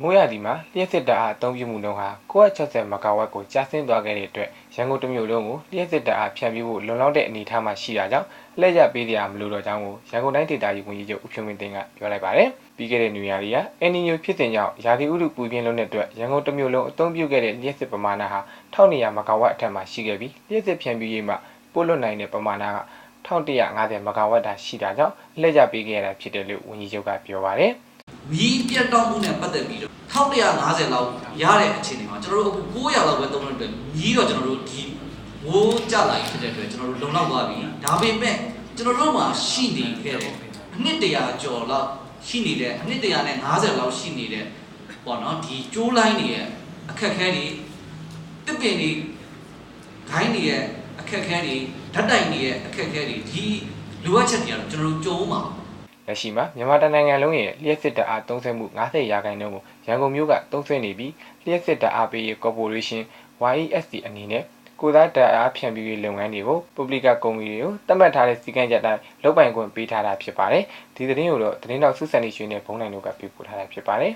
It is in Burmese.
မိုးရသည်မှာလျှက်စစ်ဓာတ်အားအသုံးပြုမှုနှုန်းဟာ960မဂါဝတ်ကိုကျဆင်းသွားခဲ့တဲ့အတွက်ရန်ကုန်တစ်မြို့လုံးကိုလျှက်စစ်ဓာတ်အားဖြန့်ဖြူးဖို့လုံလောက်တဲ့အနေအထားမှာရှိတာကြောင့်လှည့်ကျပေးစရာမလိုတော့ကြောင်းကိုရန်ကုန်တိုင်းဒေသကြီးဝန်ကြီးချုပ်ဦးဖြိုးမင်းသိန်းကပြောလိုက်ပါတယ်။ပြီးခဲ့တဲ့နေရာတွေကအန်နီညိုဖြစ်စဉ်ကြောင့်ရာသီဥတုပူပြင်းလွန်းတဲ့အတွက်ရန်ကုန်တစ်မြို့လုံးအသုံးပြုခဲ့တဲ့လျှက်စစ်ပမာဏဟာ1200မဂါဝတ်အထက်မှာရှိခဲ့ပြီးလျှက်စစ်ဖြန့်ဖြူးရေးမှာပို့လွှတ်နိုင်တဲ့ပမာဏက1150မဂါဝတ်တာရှိတာကြောင့်လှည့်ကျပေးခဲ့ရတာဖြစ်တယ်လို့ဝန်ကြီးချုပ်ကပြောပါတယ်။မီးပြတ်တောက်မှုနဲ့ပတ်သက်ပြီးတော့1150လောက်ရတဲ့အခြေအနေမှာကျွန်တော်တို့အခု900လောက်ပဲသုံးလို့အတွက်မီးတော့ကျွန်တော်တို့ဒီမိုးကြလာဖြစ်တဲ့အတွက်ကျွန်တော်တို့လုံလောက်သွားပြီ။ဒါပေမဲ့ကျွန်တော်တို့မှာရှိနေခဲ့တဲ့အနှစ်100ကျော်လောက်ရှိနေတဲ့အနှစ်150လောက်ရှိနေတဲ့ပေါ့နော်ဒီကျိုးလိုင်းတွေရဲ့အခက်အခဲတွေတစ်ပင်တွေဂိုင်းတွေရဲ့အခက်အခဲတွေဓာတ်တိုင်တွေရဲ့အခက်အခဲတွေဒီလိုအပ်ချက်တွေကတော့ကျွန်တော်တို့ကြုံမှာလက်ရှိမှာမြန်မာနိုင်ငံလုံးရဲ့လျှက်စစ်ဓာတ်အားသုံးစွဲမှု90%ကိုရန်ကုန်မြို့ကသုံးစွဲနေပြီးလျှက်စစ်ဓာတ်အားပေးရေးကော်ပိုရေးရှင်း YESC အနေနဲ့ကိုယ်စားဓာတ်အားဖြန့်ဖြူးရေးလုပ်ငန်းတွေကိုပုဂ္ဂလိကကုမ္ပဏီတွေကိုသတ်မှတ်ထားတဲ့စည်းကမ်းချက်တိုင်းလုပ်ပိုင်ခွင့်ပေးထားတာဖြစ်ပါတယ်။ဒီသတင်းကိုတော့သတင်းတော်စုစံနေရွှေနဲ့ဘုံနိုင်တို့ကပြုပို့ထားတာဖြစ်ပါတယ်